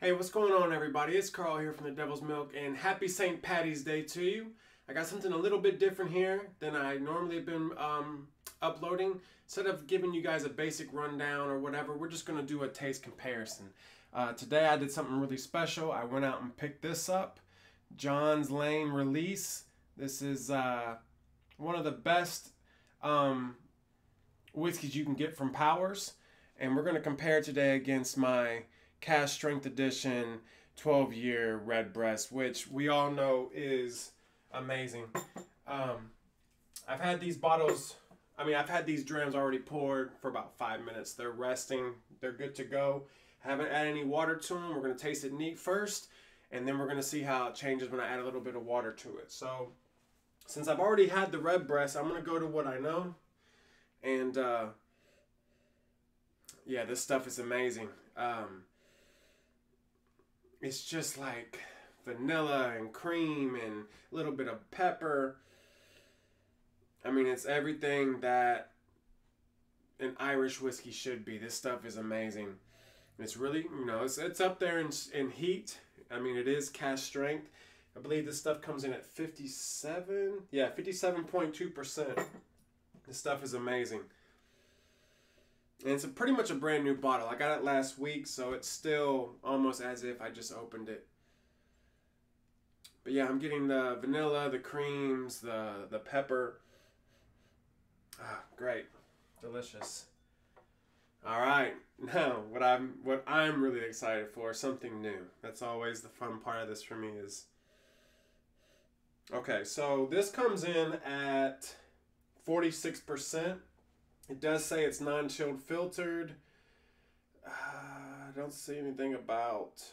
Hey, what's going on, everybody? It's Carl here from the Devil's Milk, and happy St. Paddys Day to you. I got something a little bit different here than I normally have been uploading. Instead of giving you guys a basic rundown or whatever, we're just going to do a taste comparison. Today I did something really special. I went out and picked this up, John's Lane Release. This is one of the best whiskeys you can get from Powers, and we're going to compare today against my Cask Strength Edition 12-year Redbreast, which we all know is amazing. I've had these bottles, I've had these drams already poured for about 5 minutes. They're resting, they're good to go. Haven't added any water to them. We're going to taste it neat first, and then we're going to see how it changes when I add a little bit of water to it. So, since I've already had the Redbreast, I'm going to go to what I know. And, yeah, this stuff is amazing. It's just like vanilla and cream and a little bit of pepper. I mean, it's everything that an Irish whiskey should be. This stuff is amazing. It's really, it's up there in heat. I mean, it is cask strength. I believe this stuff comes in at 57.2%. This stuff is amazing. And it's pretty much a brand new bottle. I got it last week, so it's still almost as if I just opened it. But yeah, I'm getting the vanilla, the creams, the pepper. Ah, great. Delicious. All right. Now, what I'm really excited for, something new. That's always the fun part of this for me is... Okay, so this comes in at 46%. It does say it's non-chilled filtered. I don't see anything about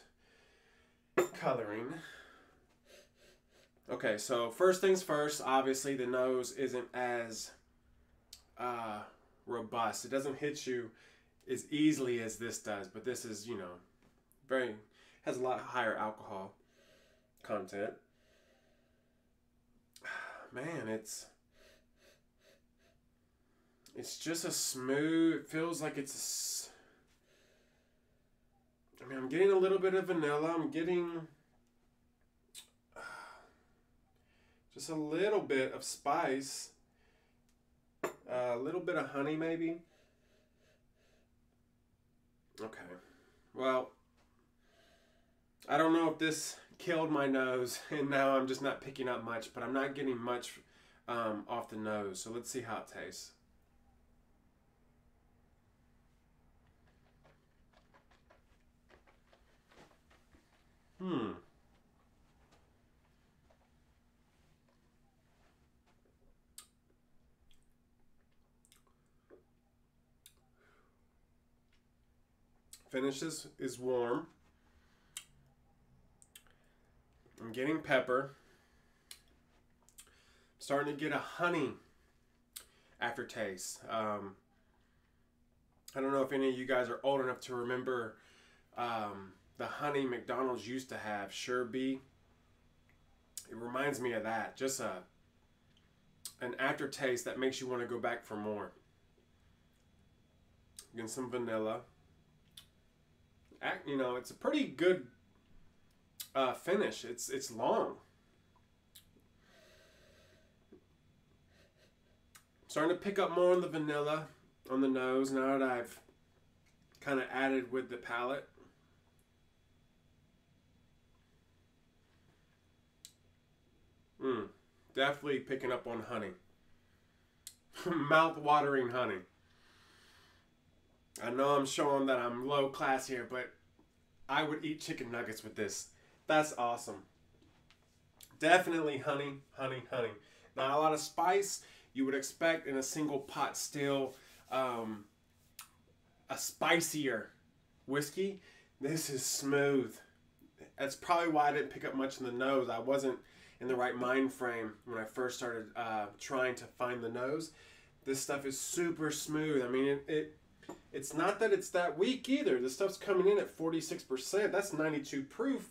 coloring. Okay, so first things first, obviously the nose isn't as robust. It doesn't hit you as easily as this does, but this is, has a lot higher alcohol content. Man, it's just a smooth, it feels like it's I'm getting a little bit of vanilla. I'm getting just a little bit of spice. A little bit of honey, maybe. Okay. Well, I don't know if this killed my nose, and now I'm just not picking up much, but I'm not getting much off the nose. So let's see how it tastes. Finish is warm. I'm getting pepper. I'm starting to get a honey aftertaste. I don't know if any of you guys are old enough to remember the honey McDonald's used to have, Sherbie. It reminds me of that. Just an aftertaste that makes you want to go back for more. Getting some vanilla. It's a pretty good finish. It's long. I'm starting to pick up more on the vanilla on the nose now that I've kind of added with the palate. Definitely picking up on honey. Mouth-watering honey. I know I'm showing that I'm low class here, but I would eat chicken nuggets with this. That's awesome. Definitely honey, honey, honey. Not a lot of spice. You would expect in a single pot still a spicier whiskey. This is smooth. That's probably why I didn't pick up much in the nose. I wasn't in the right mind frame when I first started trying to find the nose. This stuff is super smooth. I mean, it's not that it's that weak either. This stuff's coming in at 46%. That's 92 proof.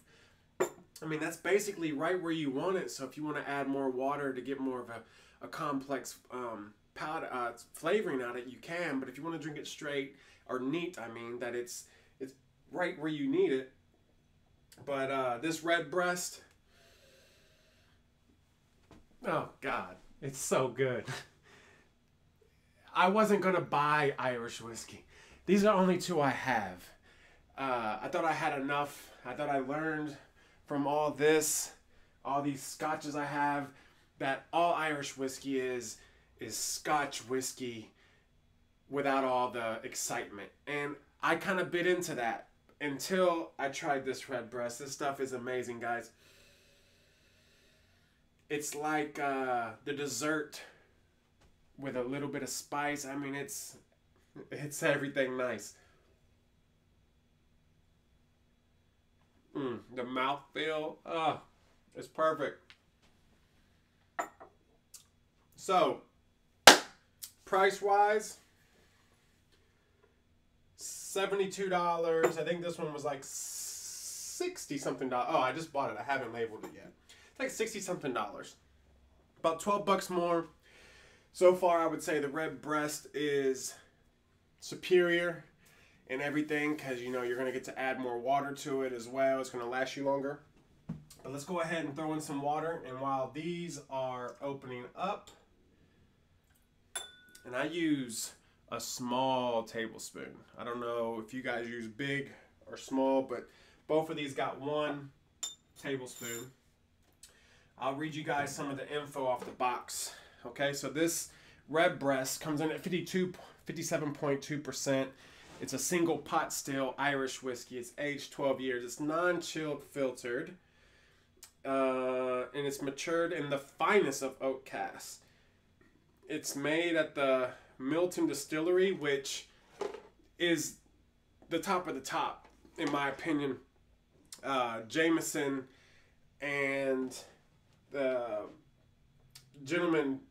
I mean, that's basically right where you want it. So if you want to add more water to get more of a complex flavoring out of it, you can. But if you want to drink it straight or neat, that it's right where you need it. But this Redbreast, oh God, it's so good. I wasn't gonna buy Irish whiskey. These are only two I have. I thought I had enough. I thought I learned from all this, all these scotches I have, that all Irish whiskey is Scotch whiskey without all the excitement. And I kind of bit into that until I tried this Redbreast. This stuff is amazing, guys. It's like the dessert with a little bit of spice. I mean, it's everything nice. The mouthfeel, it's perfect. So, price-wise, $72. I think this one was like $60-something. Oh, I just bought it. I haven't labeled it yet. It's like $60-something. About 12 bucks more. So far, I would say the Redbreast is superior in everything, because you know you're going to get to add more water to it as well. It's going to last you longer. But let's go ahead and throw in some water. And while these are opening up, and I use a small tablespoon. I don't know if you guys use big or small, but both of these got 1 tablespoon. I'll read you guys some of the info off the box. Okay, so this Redbreast comes in at 57.2%. It's a single pot still Irish whiskey. It's aged 12 years. It's non-chilled filtered. And it's matured in the finest of oak casks. It's made at the Milton Distillery, which is the top of the top, in my opinion. Jameson and the gentleman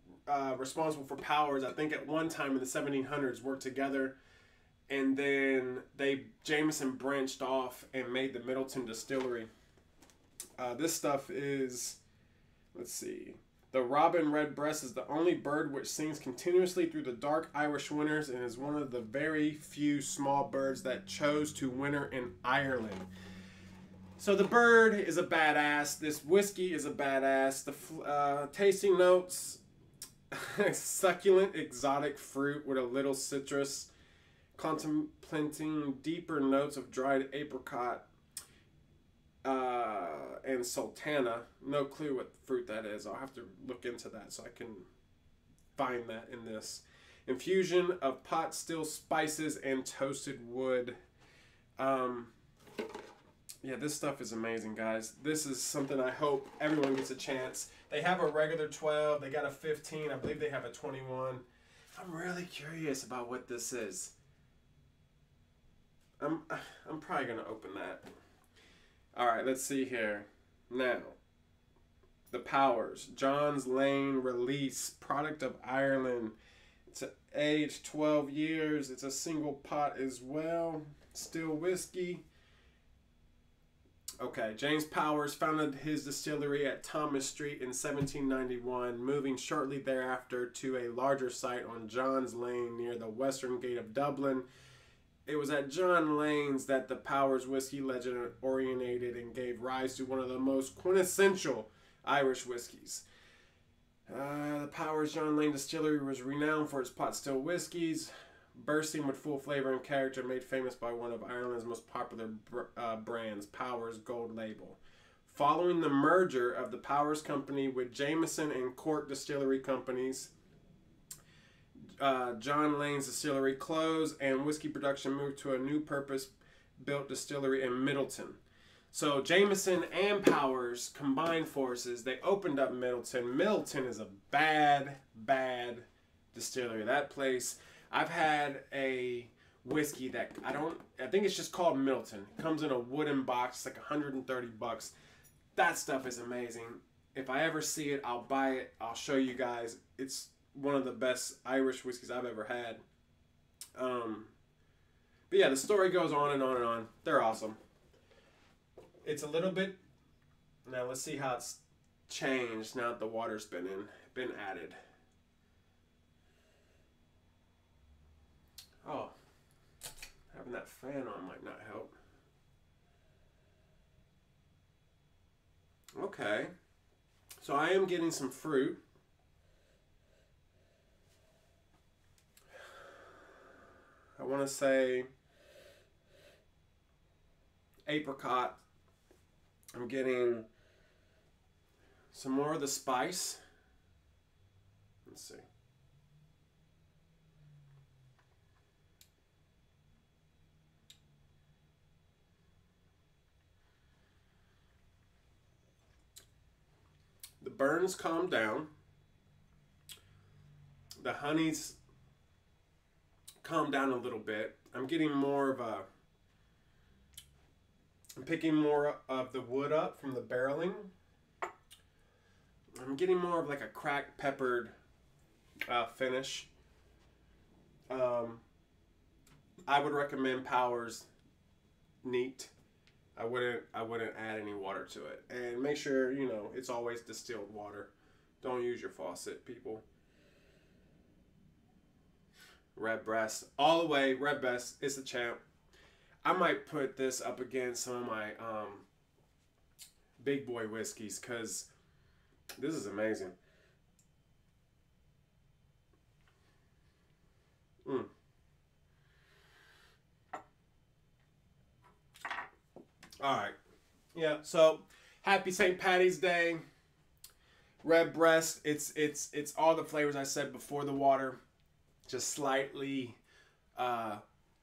responsible for Powers, I think at one time in the 1700s, worked together. And then Jameson branched off and made the Milton Distillery. This stuff is, let's see. The robin redbreast is the only bird which sings continuously through the dark Irish winters and is one of the very few small birds that chose to winter in Ireland. So the bird is a badass. This whiskey is a badass. The tasting notes, succulent exotic fruit with a little citrus, contemplating deeper notes of dried apricot and sultana. No clue what fruit that is. I'll have to look into that so I can find that in this. Infusion of pot still spices and toasted wood. Yeah, this stuff is amazing, guys. This is something I hope everyone gets a chance. They have a regular 12. They got a 15. I believe they have a 21. I'm really curious about what this is. I'm probably going to open that. All right, let's see here. Now, the Powers. John's Lane Release. Product of Ireland. It's aged 12 years. It's a single pot as well. Still whiskey. Okay, James Powers founded his distillery at Thomas Street in 1791, moving shortly thereafter to a larger site on John's Lane near the western gate of Dublin. It was at John Lane's that the Powers whiskey legend originated and gave rise to one of the most quintessential Irish whiskeys. The Powers John Lane Distillery was renowned for its pot still whiskeys, bursting with full flavor and character, made famous by one of Ireland's most popular brands, Powers Gold Label. Following the merger of the Powers Company with Jameson and Cork Distillery Companies, John Lane's distillery closed and whiskey production moved to a new purpose-built distillery in Middleton. So Jameson and Powers combined forces. They opened up Middleton. Middleton is a bad, bad distillery. That place, I've had a whiskey that I think it's just called Milton. It comes in a wooden box. It's like 130 bucks. That stuff is amazing. If I ever see it, I'll buy it. I'll show you guys. It's one of the best Irish whiskeys I've ever had. But yeah, the story goes on and on and on. They're awesome. It's a little bit, now let's see how it's changed now that the water's been added. Oh, having that fan on might not help. Okay. So I am getting some fruit. I want to say apricot. I'm getting some more of the spice. Let's see. The burns calm down. The honey's calmed down a little bit. I'm getting more of a... I'm picking more of the wood up from the barreling. I'm getting more of like a cracked peppered finish. I would recommend Powers neat. I wouldn't add any water to it. And make sure, you know, it's always distilled water. Don't use your faucet, people. Redbreast. All the way, Redbreast is the champ. I might put this up against some of my big boy whiskeys because this is amazing. All right. Yeah, so happy St. Paddys Day. Redbreast, it's all the flavors I said before the water, just slightly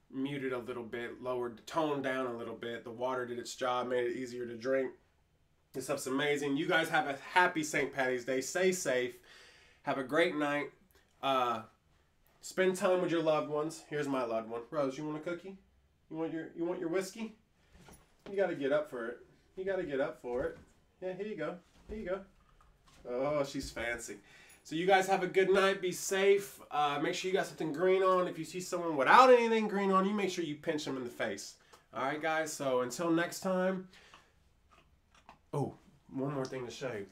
muted a little bit, lowered, toned down a little bit. The water did its job, made it easier to drink. This stuff's amazing. You guys have a happy St. Paddys Day. Stay safe. Have a great night. Spend time with your loved ones. Here's my loved one. Rose, you want a cookie? You want your whiskey? You got to get up for it. You got to get up for it. Yeah, here you go. Here you go. Oh, she's fancy. So you guys have a good night. Be safe. Make sure you got something green on. If you see someone without anything green on, you make sure you pinch them in the face. All right, guys. So until next time. Oh, one more thing to show you.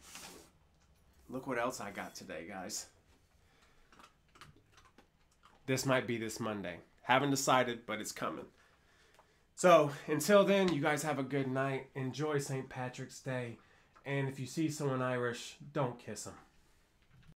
Look what else I got today, guys. This might be this Monday. Haven't decided, but it's coming. So until then, you guys have a good night. Enjoy St. Patrick's Day. And if you see someone Irish, don't kiss them.